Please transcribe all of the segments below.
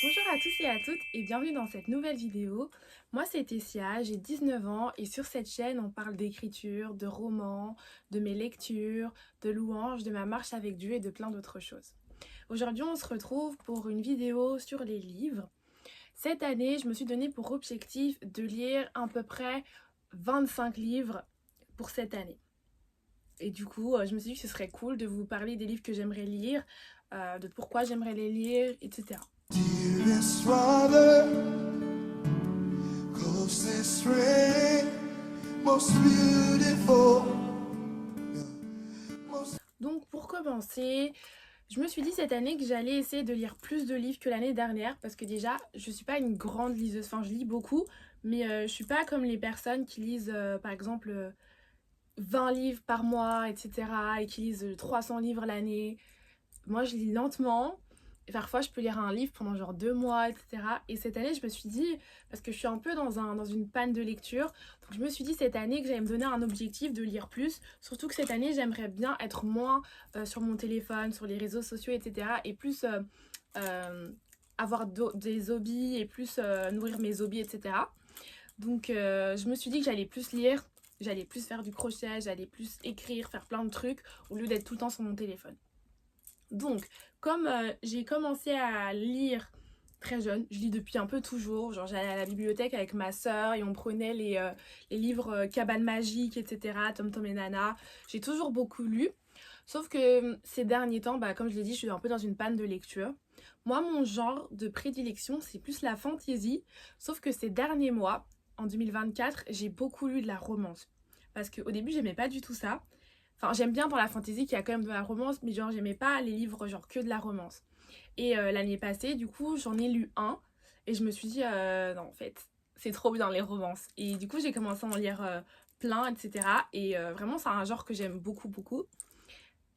Bonjour à tous et à toutes et bienvenue dans cette nouvelle vidéo. Moi c'est Tessia, j'ai 19 ans et sur cette chaîne on parle d'écriture, de romans, de mes lectures, de louanges, de ma marche avec Dieu et de plein d'autres choses. Aujourd'hui on se retrouve pour une vidéo sur les livres. Cette année je me suis donné pour objectif de lire à peu près 25 livres pour cette année. Et du coup je me suis dit que ce serait cool de vous parler des livres que j'aimerais lire, de pourquoi j'aimerais les lire, etc. Dearest Father, closest friend, most beautiful, most... Donc pour commencer, je me suis dit cette année que j'allais essayer de lire plus de livres que l'année dernière parce que déjà je suis pas une grande liseuse, enfin je lis beaucoup mais je suis pas comme les personnes qui lisent par exemple 20 livres par mois etc. et qui lisent 300 livres l'année. Moi je lis lentement et parfois je peux lire un livre pendant genre 2 mois etc. Et cette année je me suis dit, parce que je suis un peu dans une panne de lecture, donc je me suis dit cette année que j'allais me donner un objectif de lire plus, surtout que cette année j'aimerais bien être moins sur mon téléphone, sur les réseaux sociaux etc. et plus avoir des hobbies et plus nourrir mes hobbies etc. Donc je me suis dit que j'allais plus lire, j'allais plus faire du crochet, j'allais plus écrire, faire plein de trucs au lieu d'être tout le temps sur mon téléphone. Donc, comme j'ai commencé à lire très jeune, je lis depuis un peu toujours, genre j'allais à la bibliothèque avec ma soeur et on prenait les livres Cabane Magique, etc., Tom Tom et Nana, j'ai toujours beaucoup lu, sauf que ces derniers temps, bah, comme je l'ai dit, je suis un peu dans une panne de lecture. Moi, mon genre de prédilection, c'est plus la fantasy, sauf que ces derniers mois, en 2024, j'ai beaucoup lu de la romance. Parce qu'au début, j'aimais pas du tout ça. Enfin, j'aime bien dans la fantasy qu'il y a quand même de la romance, mais genre, j'aimais pas les livres genre que de la romance. Et l'année passée, du coup, j'en ai lu un, et je me suis dit, non, en fait, c'est trop bien les romances. Et du coup, j'ai commencé à en lire plein, etc. Et vraiment, c'est un genre que j'aime beaucoup, beaucoup.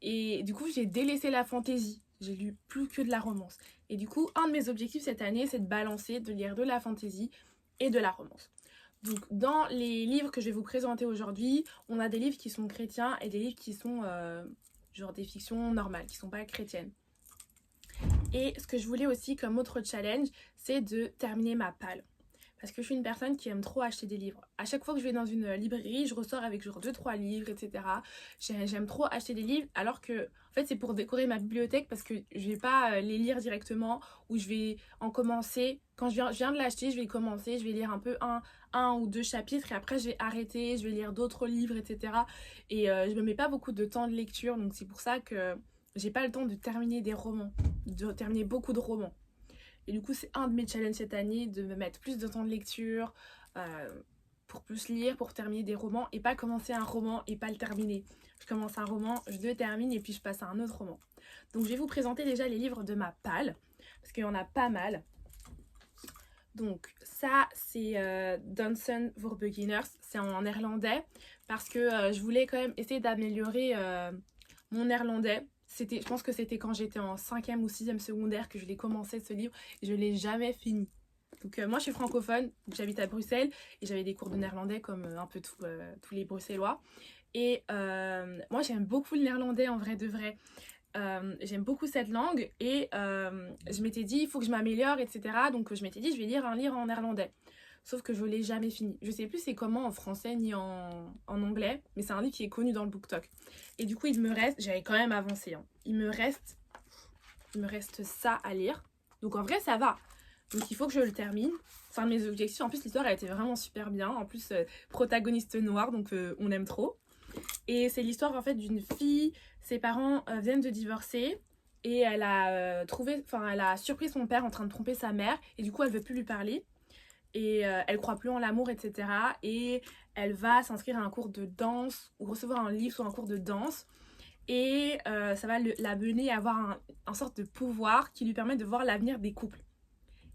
Et du coup, j'ai délaissé la fantasy. J'ai lu plus que de la romance. Et du coup, un de mes objectifs cette année, c'est de balancer, de lire de la fantasy et de la romance. Donc, dans les livres que je vais vous présenter aujourd'hui, on a des livres qui sont chrétiens et des livres qui sont genre des fictions normales, qui sont pas chrétiennes. Et ce que je voulais aussi comme autre challenge, c'est de terminer ma palle. Parce que je suis une personne qui aime trop acheter des livres. À chaque fois que je vais dans une librairie, je ressors avec genre 2-3 livres, etc. J'aime trop acheter des livres, alors que en fait c'est pour décorer ma bibliothèque parce que je vais pas les lire directement ou je vais en commencer. Quand je viens de l'acheter, je vais commencer, je vais lire un peu un ou deux chapitres et après je vais arrêter, je vais lire d'autres livres, etc. Et je me mets pas beaucoup de temps de lecture, donc c'est pour ça que j'ai pas le temps de terminer des romans, de terminer beaucoup de romans. Et du coup, c'est un de mes challenges cette année, de me mettre plus de temps de lecture, pour plus lire, pour terminer des romans, et pas commencer un roman et pas le terminer. Je commence un roman, je le termine, et puis je passe à un autre roman. Donc je vais vous présenter déjà les livres de ma palle, parce qu'il y en a pas mal. Donc ça, c'est Dansen for Beginners, c'est en néerlandais, parce que je voulais quand même essayer d'améliorer mon néerlandais. Je pense que c'était quand j'étais en 5e ou 6e secondaire que je l'ai commencé ce livre et je ne l'ai jamais fini. Donc moi je suis francophone, j'habite à Bruxelles et j'avais des cours de néerlandais comme un peu tous les Bruxellois. Et moi j'aime beaucoup le néerlandais en vrai de vrai. J'aime beaucoup cette langue et je m'étais dit il faut que je m'améliore etc. Donc je m'étais dit je vais lire un livre en néerlandais. Sauf que je l'ai jamais fini. Je sais plus c'est comment en français ni en anglais, mais c'est un livre qui est connu dans le BookTok. Et du coup, il me reste, j'avais quand même avancé, hein. Il me reste ça à lire. Donc en vrai, ça va. Donc il faut que je le termine. C'est un de mes objectifs. En plus, l'histoire a été vraiment super bien. En plus, protagoniste noire, donc on aime trop. Et c'est l'histoire en fait d'une fille. Ses parents viennent de divorcer. Et elle a elle a surpris son père en train de tromper sa mère. Et du coup, elle veut plus lui parler et elle croit plus en l'amour, etc. Et elle va s'inscrire à un cours de danse ou recevoir un livre sur un cours de danse. Et ça va la mener à avoir un sorte de pouvoir qui lui permet de voir l'avenir des couples.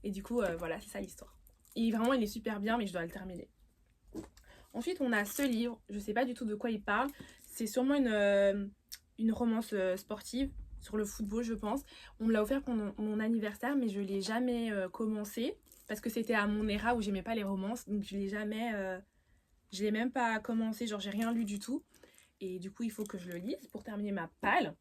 Et du coup, voilà, c'est ça l'histoire. Et vraiment, il est super bien, mais je dois le terminer. Ensuite, on a ce livre. Je sais pas du tout de quoi il parle. C'est sûrement une romance sportive sur le football, je pense. On me l'a offert pour mon anniversaire, mais je l'ai jamais commencé parce que c'était à mon era où j'aimais pas les romances, donc je l'ai même pas commencé, genre j'ai rien lu du tout. Et du coup, il faut que je le lise pour terminer ma palle.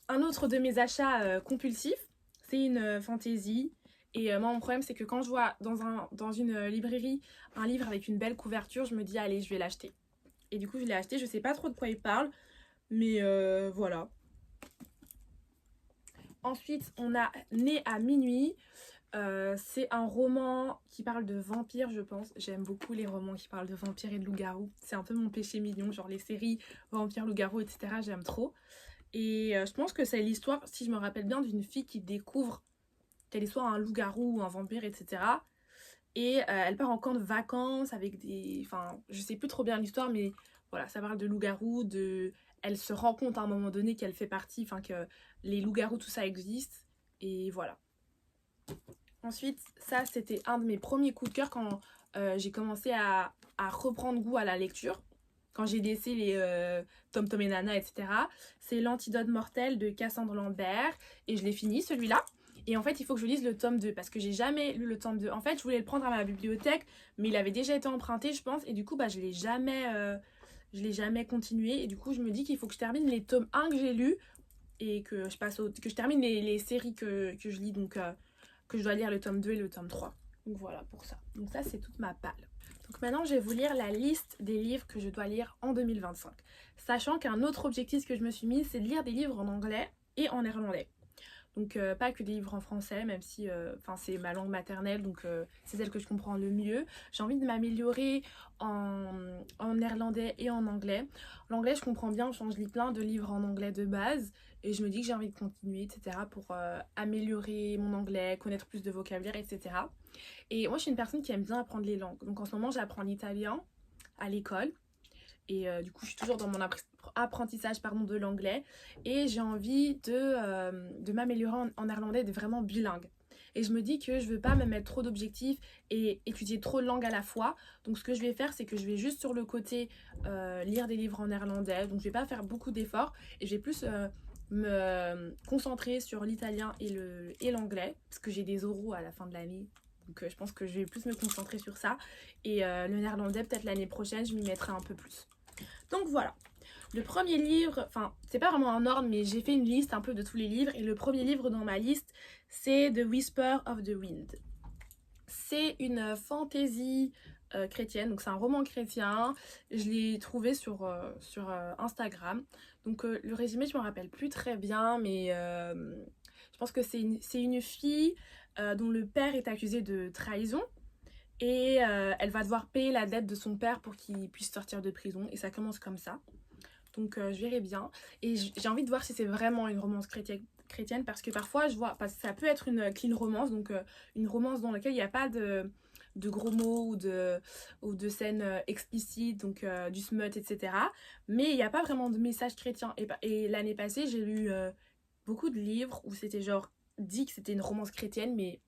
Un autre de mes achats compulsifs, c'est une fantasy Et moi, mon problème, c'est que quand je vois dans une librairie un livre avec une belle couverture, je me dis, allez, je vais l'acheter. Et du coup, je l'ai acheté. Je sais pas trop de quoi il parle, mais voilà. Ensuite, on a Né à minuit. C'est un roman qui parle de vampires, je pense. J'aime beaucoup les romans qui parlent de vampires et de loups-garous. C'est un peu mon péché mignon, genre les séries vampires, loups-garous, etc. J'aime trop. Et je pense que c'est l'histoire, si je me rappelle bien, d'une fille qui découvre qu'elle est soit un loup-garou ou un vampire, etc. Et elle part en camp de vacances avec des... Enfin, je sais plus trop bien l'histoire, mais voilà, ça parle de loup-garou, de... Elle se rend compte à un moment donné qu'elle fait partie, enfin que les loups-garous, tout ça existe. Et voilà. Ensuite, ça, c'était un de mes premiers coups de cœur quand j'ai commencé à reprendre goût à la lecture. Quand j'ai laissé les Tom Tom et Nana, etc. C'est L'Antidote mortel de Cassandre Lambert. Et je l'ai fini, celui-là. Et en fait, il faut que je lise le tome 2 parce que j'ai jamais lu le tome 2. En fait, je voulais le prendre à ma bibliothèque, mais il avait déjà été emprunté, je pense. Et du coup, bah, je l'ai jamais continué. Et du coup, je me dis qu'il faut que je termine les tomes 1 que j'ai lus et que je termine les séries que je lis. Donc, que je dois lire le tome 2 et le tome 3. Donc voilà pour ça. Donc ça, c'est toute ma palle. Donc maintenant, je vais vous lire la liste des livres que je dois lire en 2025. Sachant qu'un autre objectif que je me suis mis, c'est de lire des livres en anglais et en néerlandais. Donc pas que des livres en français, même si c'est ma langue maternelle, donc c'est celle que je comprends le mieux. J'ai envie de m'améliorer en néerlandais et en anglais. L'anglais, je comprends bien, je lis plein de livres en anglais de base. Et je me dis que j'ai envie de continuer, etc. pour améliorer mon anglais, connaître plus de vocabulaire, etc. Et moi, je suis une personne qui aime bien apprendre les langues. Donc en ce moment, j'apprends l'italien à l'école. Et du coup, je suis toujours dans mon apprentissage de l'anglais. Et j'ai envie de m'améliorer en néerlandais, de vraiment bilingue. Et je me dis que je veux pas me mettre trop d'objectifs et étudier trop de langues à la fois. Donc ce que je vais faire, c'est que je vais juste sur le côté lire des livres en néerlandais. Donc je vais pas faire beaucoup d'efforts. Et je vais plus me concentrer sur l'italien et l'anglais. Parce que j'ai des oraux à la fin de l'année. Donc je pense que je vais plus me concentrer sur ça. Et le néerlandais, peut-être l'année prochaine, je m'y mettrai un peu plus. Donc voilà. Le premier livre, enfin, c'est pas vraiment un ordre, mais j'ai fait une liste un peu de tous les livres. Et le premier livre dans ma liste, c'est The Whisper of the Wind. C'est une fantaisie chrétienne, donc c'est un roman chrétien. Je l'ai trouvé sur Instagram. Donc le résumé, je me rappelle plus très bien, mais je pense que c'est une fille dont le père est accusé de trahison. Et elle va devoir payer la dette de son père pour qu'il puisse sortir de prison. Et ça commence comme ça. Donc je verrai bien. Et j'ai envie de voir si c'est vraiment une romance chrétienne. Parce que parfois, parce que ça peut être une clean romance. Donc une romance dans laquelle il n'y a pas de gros mots ou de scènes explicites. Donc du smut, etc. Mais il n'y a pas vraiment de message chrétien. Et l'année passée, j'ai lu beaucoup de livres où c'était genre dit que c'était une romance chrétienne. Mais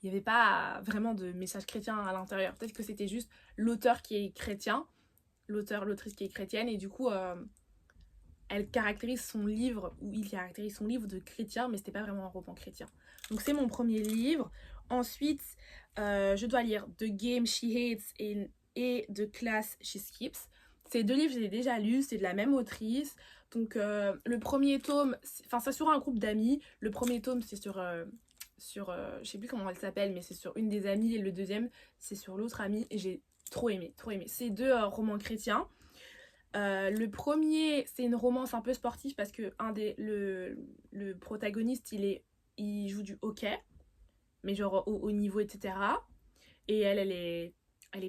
il n'y avait pas vraiment de message chrétien à l'intérieur. Peut-être que c'était juste l'auteur qui est chrétien, l'autrice qui est chrétienne, et du coup, elle caractérise son livre, ou il caractérise son livre de chrétien, mais c'était pas vraiment un roman chrétien. Donc c'est mon premier livre. Ensuite, je dois lire The Game She Hates et The Class She Skips. Ces deux livres, je les ai déjà lus, c'est de la même autrice. Donc le premier tome, c'est sur un groupe d'amis. Le premier tome, c'est sur je sais plus comment elle s'appelle, mais c'est sur une des amies, et le deuxième c'est sur l'autre amie, et j'ai trop aimé. C'est deux romans chrétiens. Le premier, c'est une romance un peu sportive parce que le protagoniste, il joue du hockey, mais genre au niveau, etc. Et elle est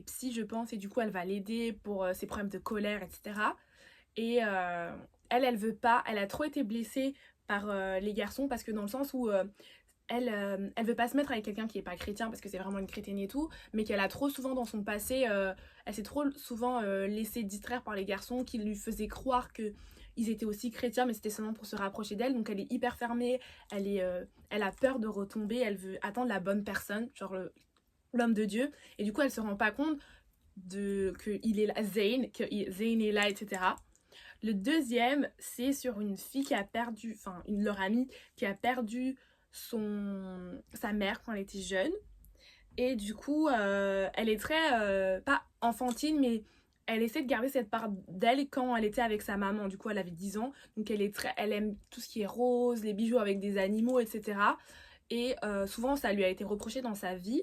psy, je pense, et du coup elle va l'aider pour ses problèmes de colère, etc. Et elle veut pas, elle a trop été blessée par les garçons, parce que dans le sens où elle veut pas se mettre avec quelqu'un qui est pas chrétien parce que c'est vraiment une chrétienne et tout, mais qu'elle a trop souvent dans son passé, elle s'est trop souvent laissée distraire par les garçons qui lui faisaient croire que ils étaient aussi chrétiens, mais c'était seulement pour se rapprocher d'elle. Donc elle est hyper fermée, elle a peur de retomber, elle veut attendre la bonne personne, genre l'homme de Dieu, et du coup elle se rend pas compte que il est là, Zane est là, etc. Le deuxième, c'est sur une fille qui a perdu, leur amie qui a perdu sa mère quand elle était jeune, et du coup elle est très pas enfantine, mais elle essaie de garder cette part d'elle quand elle était avec sa maman. Du coup elle avait 10 ans, donc elle aime tout ce qui est rose, les bijoux avec des animaux, etc. et souvent ça lui a été reproché dans sa vie.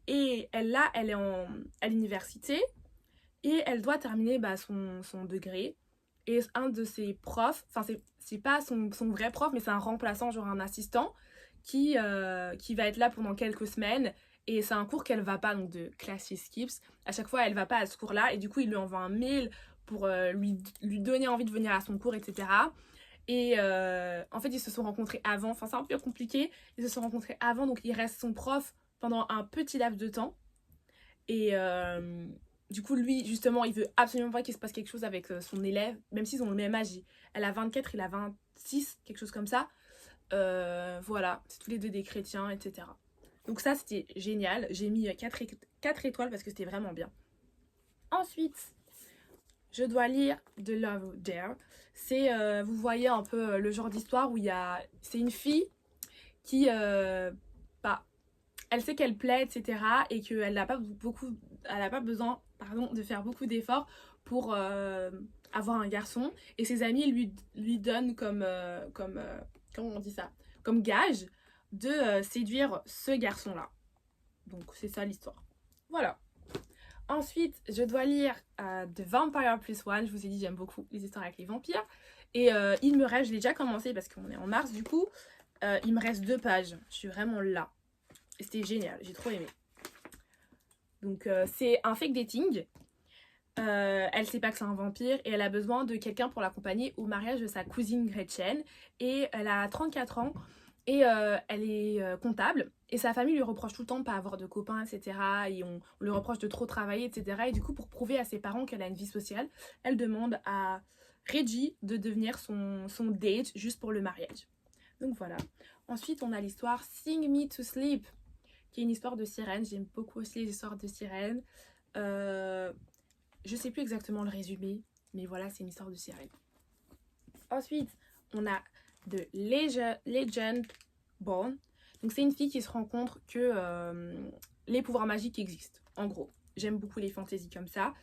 Et elle est à l'université et elle doit terminer son degré. Et un de ses profs, enfin c'est pas son vrai prof, mais c'est un remplaçant, genre un assistant, qui va être là pendant quelques semaines. Et c'est un cours qu'elle va pas, donc de class she skips. À chaque fois, elle va pas à ce cours-là. Et du coup, il lui envoie un mail pour lui donner envie de venir à son cours, etc. Et en fait, ils se sont rencontrés avant. Enfin, c'est un peu compliqué. Ils se sont rencontrés avant, donc il reste son prof pendant un petit laps de temps. Et du coup, lui, justement, il veut absolument pas qu'il se passe quelque chose avec son élève, même s'ils ont le même âge. Elle a 24, il a 26, quelque chose comme ça. Voilà, c'est tous les deux des chrétiens, etc. Donc ça, c'était génial. J'ai mis 4 étoiles parce que c'était vraiment bien. Ensuite, je dois lire The Love Dare. C'est, vous voyez un peu le genre d'histoire où il y a... C'est une fille qui... bah, elle sait qu'elle plaît, etc. Et qu'elle n'a pas besoin de faire beaucoup d'efforts pour avoir un garçon. Et ses amis lui donnent comment on dit ça, comme gage de séduire ce garçon-là. Donc c'est ça l'histoire. Voilà. Ensuite, je dois lire The Vampire Plus One. Je vous ai dit, j'aime beaucoup les histoires avec les vampires. Et il me reste, je l'ai déjà commencé parce qu'on est en mars du coup. Il me reste 2 pages. Je suis vraiment là. Et c'était génial, j'ai trop aimé. Donc c'est un fake dating. Elle sait pas que c'est un vampire et elle a besoin de quelqu'un pour l'accompagner au mariage de sa cousine Gretchen. Et elle a 34 ans et elle est comptable. Et sa famille lui reproche tout le temps de ne pas avoir de copains, etc. Et on lui reproche de trop travailler, etc. Et du coup, pour prouver à ses parents qu'elle a une vie sociale, elle demande à Reggie de devenir son date juste pour le mariage. Donc voilà. Ensuite, on a l'histoire Sing Me to Sleep, qui est une histoire de sirène. J'aime beaucoup aussi les histoires de sirènes. Je sais plus exactement le résumé, mais voilà, c'est une histoire de sirène. Ensuite, on a The Legend Born. Donc c'est une fille qui se rend compte que les pouvoirs magiques existent, en gros. J'aime beaucoup les fantaisies comme ça.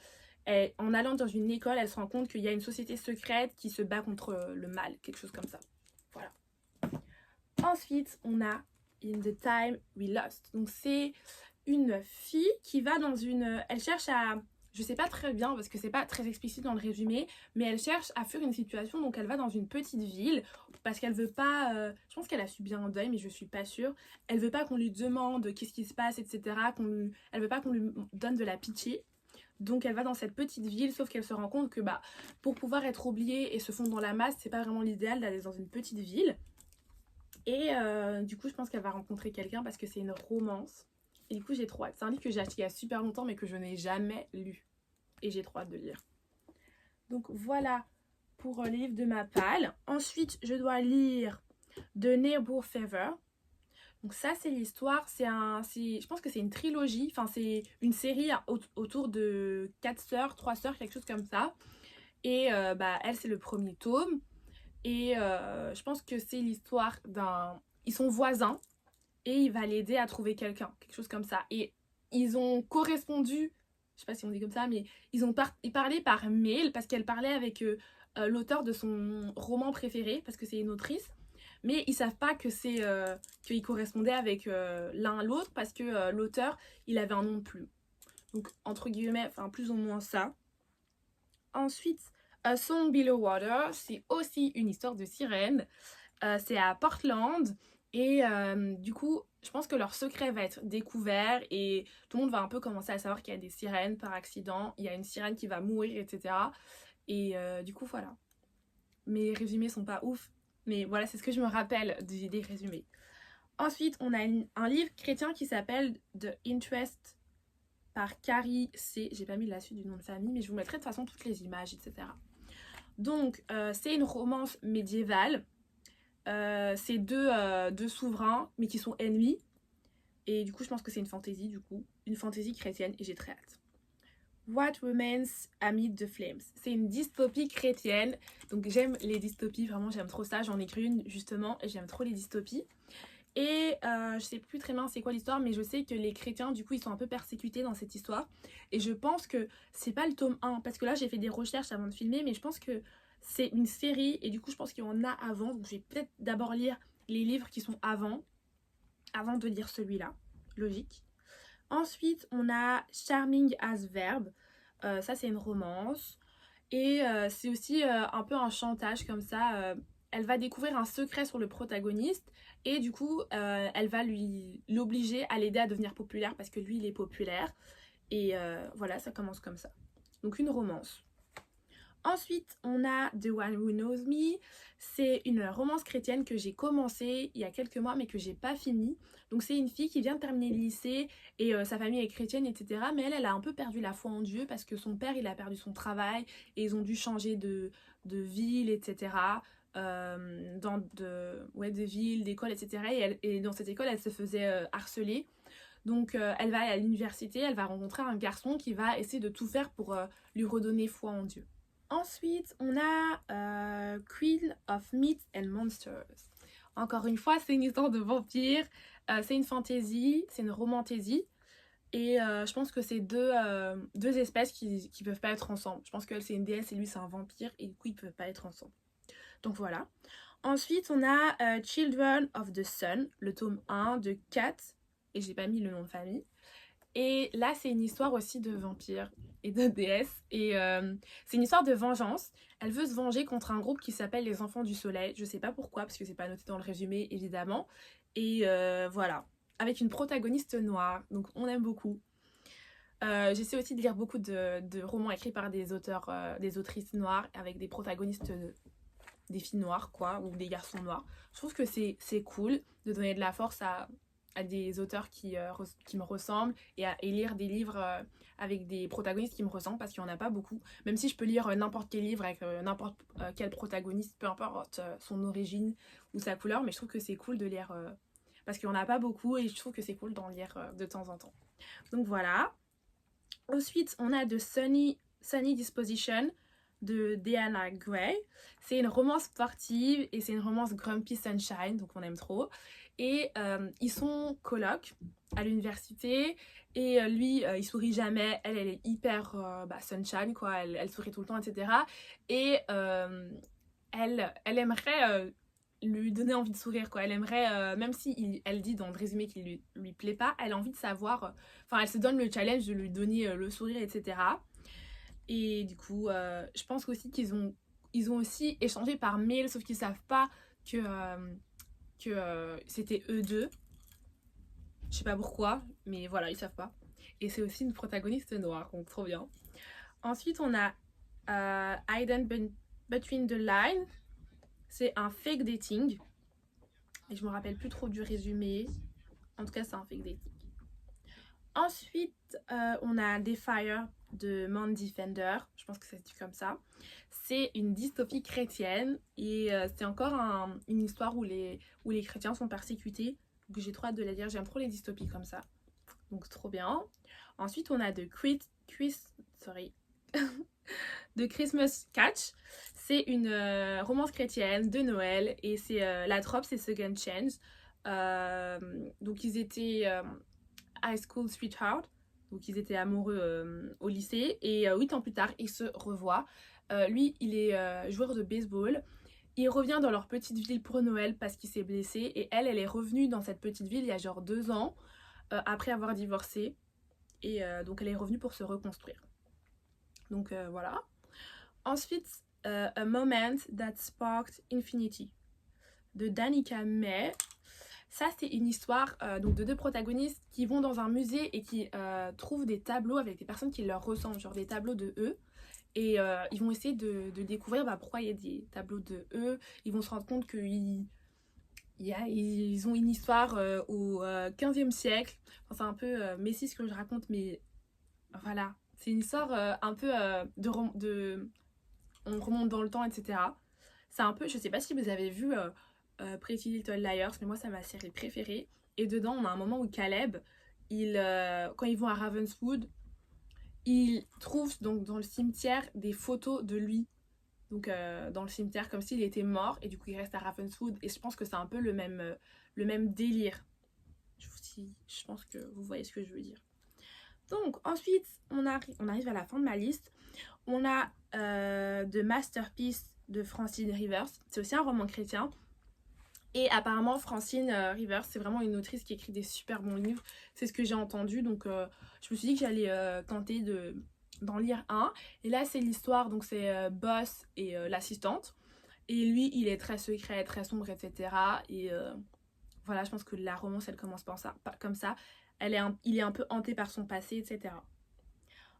Et en allant dans une école, elle se rend compte qu'il y a une société secrète qui se bat contre le mal, quelque chose comme ça. Voilà. Ensuite, on a In the Time We Lost. Donc c'est une fille qui va dans une... Elle cherche à... Je sais pas très bien parce que c'est pas très explicite dans le résumé, mais elle cherche à fuir une situation, donc elle va dans une petite ville parce qu'elle veut pas... je pense qu'elle a subi un deuil, mais je suis pas sûre. Elle veut pas qu'on lui demande qu'est-ce qui se passe, etc. Elle veut pas qu'on lui donne de la pitié. Donc elle va dans cette petite ville, sauf qu'elle se rend compte que pour pouvoir être oubliée et se fondre dans la masse, c'est pas vraiment l'idéal d'aller dans une petite ville. Et du coup, je pense qu'elle va rencontrer quelqu'un parce que c'est une romance. Et du coup, j'ai trop hâte. C'est un livre que j'ai acheté il y a super longtemps, mais que je n'ai jamais lu. Et j'ai trop hâte de lire. Donc voilà pour le livre de ma palle. Ensuite, je dois lire The Neighbor Fever. Donc ça, c'est l'histoire. Je pense que c'est une trilogie. Enfin, c'est une série autour de 4 sœurs, 3 sœurs, quelque chose comme ça. Et elle, c'est le premier tome. Et je pense que c'est l'histoire d'un... Ils sont voisins et il va l'aider à trouver quelqu'un, quelque chose comme ça. Et ils ont correspondu, je sais pas si on dit comme ça, mais ils parlaient par mail parce qu'elle parlait avec l'auteur de son roman préféré, parce que c'est une autrice. Mais ils savent pas que qu'ils correspondaient avec l'un à l'autre parce que l'auteur, il avait un nom de plume. Donc, entre guillemets, enfin, plus ou moins ça. Ensuite, A Song Below Water, c'est aussi une histoire de sirène. C'est à Portland. Et du coup, je pense que leur secret va être découvert et tout le monde va un peu commencer à savoir qu'il y a des sirènes par accident. Il y a une sirène qui va mourir, etc. Et du coup, voilà. Mes résumés sont pas ouf, mais voilà, c'est ce que je me rappelle des résumés. Ensuite, on a un livre chrétien qui s'appelle The Interest par Carrie C. J'ai pas mis la suite du nom de famille, mais je vous mettrai de toute façon toutes les images, etc. Donc, c'est une romance médiévale. C'est deux souverains, mais qui sont ennemis. Et du coup, je pense que c'est une fantaisie, une fantaisie chrétienne, et j'ai très hâte. What Remains Amid the Flames. C'est une dystopie chrétienne. Donc j'aime les dystopies, vraiment j'aime trop ça. J'en ai écrit une justement et j'aime trop les dystopies. Et je sais plus très bien c'est quoi l'histoire, mais je sais que les chrétiens du coup ils sont un peu persécutés dans cette histoire. Et je pense que c'est pas le tome 1, parce que là j'ai fait des recherches avant de filmer, mais je pense que c'est une série et du coup je pense qu'il y en a avant. Donc je vais peut-être d'abord lire les livres qui sont avant. avant de lire celui-là. Logique. Ensuite, on a Charming as Verb. Ça, c'est une romance. Et c'est aussi un peu un chantage comme ça. Elle va découvrir un secret sur le protagoniste. Et du coup, elle va l'obliger à l'aider à devenir populaire parce que lui, il est populaire. Et voilà, ça commence comme ça. Donc une romance. Ensuite, on a The One Who Knows Me. C'est une romance chrétienne que j'ai commencé il y a quelques mois mais que j'ai pas fini. Donc c'est une fille qui vient de terminer le lycée et sa famille est chrétienne, etc. Mais elle a un peu perdu la foi en Dieu parce que son père, il a perdu son travail et ils ont dû changer de ville, etc. De ville, d'école, etc. Et dans cette école, elle se faisait harceler. Donc elle va aller à l'université, elle va rencontrer un garçon qui va essayer de tout faire pour lui redonner foi en Dieu. Ensuite, on a Queen of Myths and Monsters. Encore une fois, c'est une histoire de vampire. C'est une fantasy, c'est une romantasy. Et je pense que c'est deux espèces qui peuvent pas être ensemble. Je pense qu'elle, c'est une déesse et lui, c'est un vampire. Et du coup, ils peuvent pas être ensemble. Donc voilà. Ensuite, on a Children of the Sun, le tome 1 de Kat. Et j'ai pas mis le nom de famille. Et là, c'est une histoire aussi de vampire et de déesse. Et c'est une histoire de vengeance. Elle veut se venger contre un groupe qui s'appelle les Enfants du Soleil. Je sais pas pourquoi, parce que c'est pas noté dans le résumé, évidemment. Et voilà. Avec une protagoniste noire. Donc, on aime beaucoup. J'essaie aussi de lire beaucoup de romans écrits par des auteurs, des autrices noires, avec des protagonistes, des filles noires, quoi, ou des garçons noirs. Je trouve que c'est cool de donner de la force à des auteurs qui me ressemblent et lire des livres avec des protagonistes qui me ressemblent parce qu'il n'y en a pas beaucoup. Même si je peux lire n'importe quel livre avec n'importe quel protagoniste, peu importe son origine ou sa couleur, mais je trouve que c'est cool de lire parce qu'il n'y en a pas beaucoup et je trouve que c'est cool d'en lire de temps en temps. Donc voilà. Ensuite, on a The Sunny Disposition de Diana Gray. C'est une romance sportive et c'est une romance Grumpy Sunshine, donc on aime trop. Et ils sont colocs à l'université et lui il sourit jamais, elle est hyper sunshine quoi, elle sourit tout le temps, etc. Et elle aimerait lui donner envie de sourire quoi, elle aimerait même si elle dit dans le résumé qu'il lui plaît pas, elle a envie de savoir, enfin elle se donne le challenge de lui donner le sourire, etc. Et du coup je pense aussi qu'ils ont aussi échangé par mail, sauf qu'ils savent pas que c'était eux deux. Je sais pas pourquoi, mais voilà, ils savent pas. Et c'est aussi une protagoniste noire, donc trop bien. Ensuite, on a Hidden Between the Lines. C'est un fake dating. Et je me rappelle plus trop du résumé. En tout cas, c'est un fake dating. Ensuite, on a The Fire de Mandy Fender. Je pense que ça se dit comme ça. C'est une dystopie chrétienne et c'est encore une histoire où les chrétiens sont persécutés. Donc j'ai trop hâte de la lire, j'aime trop les dystopies comme ça. Donc trop bien. Ensuite on a The Christmas Catch. C'est une romance chrétienne de Noël et c'est la trope c'est Second Chance. Donc ils étaient high school sweetheart. Donc ils étaient amoureux au lycée et 8 ans plus tard ils se revoient. Lui il est joueur de baseball. Il revient dans leur petite ville pour Noël parce qu'il s'est blessé et elle est revenue dans cette petite ville il y a genre 2 ans après avoir divorcé et donc elle est revenue pour se reconstruire. Donc voilà. Ensuite A Moment That Sparked Infinity de Danica May. Ça c'est une histoire donc de 2 protagonistes qui vont dans un musée et qui trouvent des tableaux avec des personnes qui leur ressemblent, genre des tableaux de eux. Et ils vont essayer de découvrir pourquoi il y a des tableaux de eux. Ils vont se rendre compte qu'ils ont une histoire au 15e siècle. Enfin, c'est un peu messie ce que je raconte, mais voilà. C'est une histoire un peu on remonte dans le temps, etc. C'est un peu, je sais pas si vous avez vu Pretty Little Liars, mais moi c'est ma série préférée. Et dedans, on a un moment où Caleb, quand ils vont à Ravenswood, il trouve donc dans le cimetière des photos de lui. Donc dans le cimetière comme s'il était mort et du coup il reste à Ravenswood et je pense que c'est un peu le même délire. Je pense que vous voyez ce que je veux dire. Donc ensuite on arrive à la fin de ma liste. On a The Masterpiece de Francine Rivers. C'est aussi un roman chrétien. Et apparemment, Francine Rivers, c'est vraiment une autrice qui écrit des super bons livres. C'est ce que j'ai entendu. Donc, je me suis dit que j'allais tenter d'en lire un. Et là, c'est l'histoire. Donc, c'est Boss et l'assistante. Et lui, il est très secret, très sombre, etc. Et voilà, je pense que la romance, elle commence comme ça. Il est un peu hanté par son passé, etc.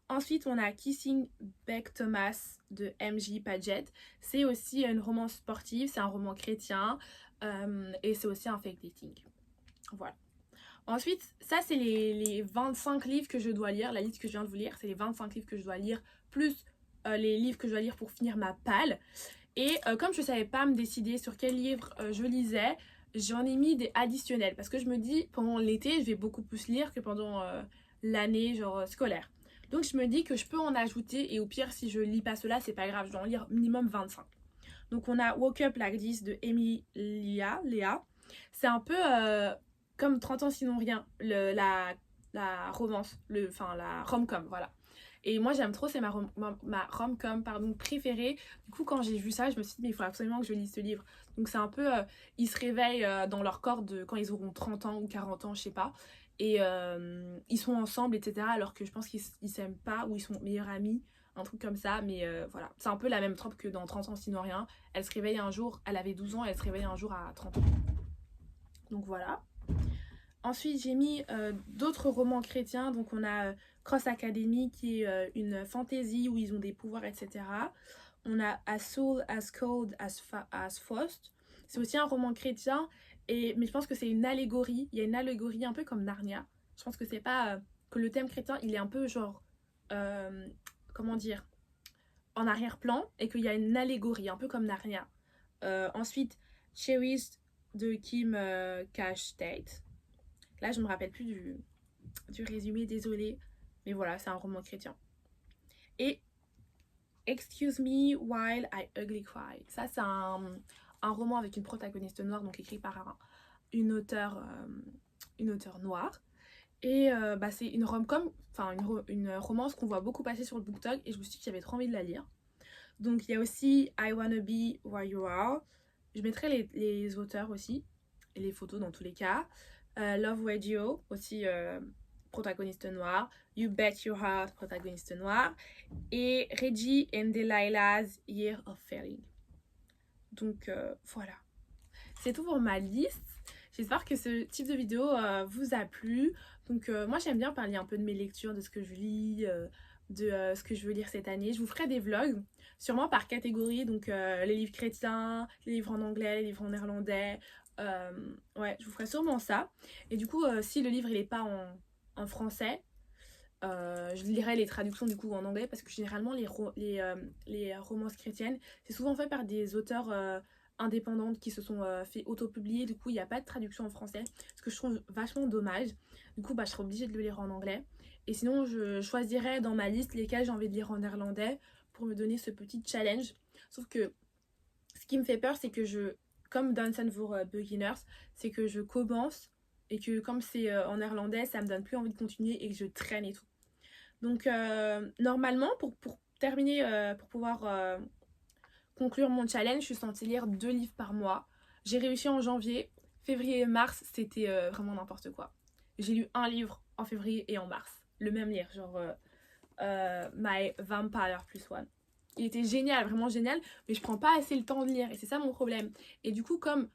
Ensuite, on a Kissing Beck Thomas de M.J. Paget. C'est aussi une romance sportive, c'est un roman chrétien et c'est aussi un fake dating. Voilà. Ensuite, ça, c'est les 25 livres que je dois lire. La liste que je viens de vous lire, c'est les 25 livres que je dois lire, plus les livres que je dois lire pour finir ma palle. Et comme je ne savais pas me décider sur quel livre je lisais, j'en ai mis des additionnels. Parce que je me dis, pendant l'été, je vais beaucoup plus lire que pendant l'année genre scolaire. Donc je me dis que je peux en ajouter et au pire si je lis pas cela c'est pas grave, je dois en lire minimum 25. Donc on a Woke Up Like This de Emilia Léa. C'est un peu comme 30 ans sinon rien, la romance, la rom-com, voilà. Et moi j'aime trop, c'est ma rom-com préférée. Du coup quand j'ai vu ça je me suis dit mais il faut absolument que je lise ce livre. Donc c'est un peu, ils se réveillent dans leur corps quand ils auront 30 ans ou 40 ans, je sais pas. Et ils sont ensemble, etc. Alors que je pense qu'ils s'aiment pas ou ils sont meilleurs amis, un truc comme ça. Mais voilà, c'est un peu la même trempe que dans 30 ans sinon rien. Elle se réveille un jour, elle avait 12 ans, elle se réveille un jour à 30 ans. Donc voilà. Ensuite, j'ai mis d'autres romans chrétiens. Donc on a Cross Academy qui est une fantasy où ils ont des pouvoirs, etc. On a A Soul as Cold as Frost. C'est aussi un roman chrétien. Mais je pense que c'est une allégorie. Il y a une allégorie un peu comme Narnia. Je pense que c'est pas que le thème chrétien, il est un peu genre comment dire, en arrière-plan et qu'il y a une allégorie un peu comme Narnia. Ensuite, Cherished de Kim Cash Tate. Là, je me rappelle plus du résumé, désolé, mais voilà, c'est un roman chrétien. Et Excuse Me While I Ugly Cry. Ça, c'est un roman avec une protagoniste noire, donc écrit par une auteure noire. Et c'est une rom-com, enfin une romance qu'on voit beaucoup passer sur le BookTok et je me suis dit que j'avais trop envie de la lire. Donc il y a aussi I Wanna Be Where You Are. Je mettrai les auteurs aussi, et les photos dans tous les cas. Love Radio, aussi protagoniste noire. You Bet Your Heart, protagoniste noire. Et Reggie and Delilah's Year of Failing. Donc voilà. C'est tout pour ma liste. J'espère que ce type de vidéo vous a plu. Donc moi j'aime bien parler un peu de mes lectures, de ce que je lis, de ce que je veux lire cette année. Je vous ferai des vlogs, sûrement par catégorie. Donc les livres chrétiens, les livres en anglais, les livres en néerlandais. Ouais, je vous ferai sûrement ça. Et du coup, si le livre il est pas en français, je lirai les traductions du coup en anglais parce que généralement les romances chrétiennes, c'est souvent fait par des auteurs indépendantes qui se sont fait auto-publier. Du coup, il n'y a pas de traduction en français, ce que je trouve vachement dommage. Du coup, je serai obligée de le lire en anglais. Et sinon, je choisirai dans ma liste lesquels j'ai envie de lire en néerlandais pour me donner ce petit challenge. Sauf que ce qui me fait peur, c'est que comme Dansen for Beginners, c'est que je commence et que comme c'est en néerlandais, ça me donne plus envie de continuer et que je traîne et tout. Donc normalement, pour terminer, pour pouvoir conclure mon challenge, je suis censée lire 2 livres par mois. J'ai réussi en janvier. Février et mars, c'était vraiment n'importe quoi. J'ai lu 1 livre en février et en mars. Le même livre, genre My Vampire Plus One. Il était génial, vraiment génial, mais je prends pas assez le temps de lire et c'est ça mon problème. Et du coup, comme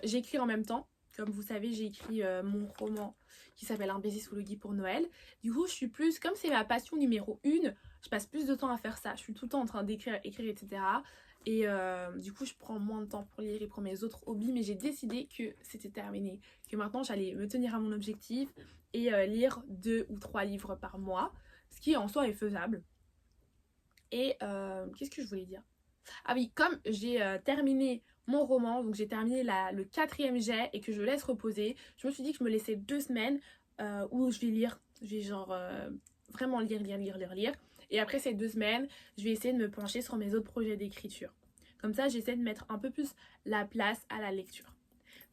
j'écris en même temps, comme vous savez, j'ai écrit mon roman qui s'appelle Un baiser sous le gui pour Noël. Du coup, je suis plus, comme c'est ma passion numéro 1, je passe plus de temps à faire ça. Je suis tout le temps en train d'écrire, écrire, etc. Et du coup, je prends moins de temps pour lire et pour mes autres hobbies, mais j'ai décidé que c'était terminé. Que maintenant, j'allais me tenir à mon objectif et lire 2 ou 3 livres par mois, ce qui en soi est faisable. Et qu'est-ce que je voulais dire? Ah oui, comme j'ai terminé mon roman, donc j'ai terminé le 4e jet et que je laisse reposer, je me suis dit que je me laissais 2 semaines où je vais lire. Je vais genre vraiment lire. Et après ces 2 semaines, je vais essayer de me pencher sur mes autres projets d'écriture. Comme ça, j'essaie de mettre un peu plus la place à la lecture.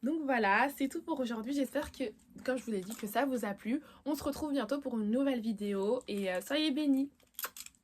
Donc voilà, c'est tout pour aujourd'hui. J'espère que, comme je vous l'ai dit, que ça vous a plu. On se retrouve bientôt pour une nouvelle vidéo et soyez bénis!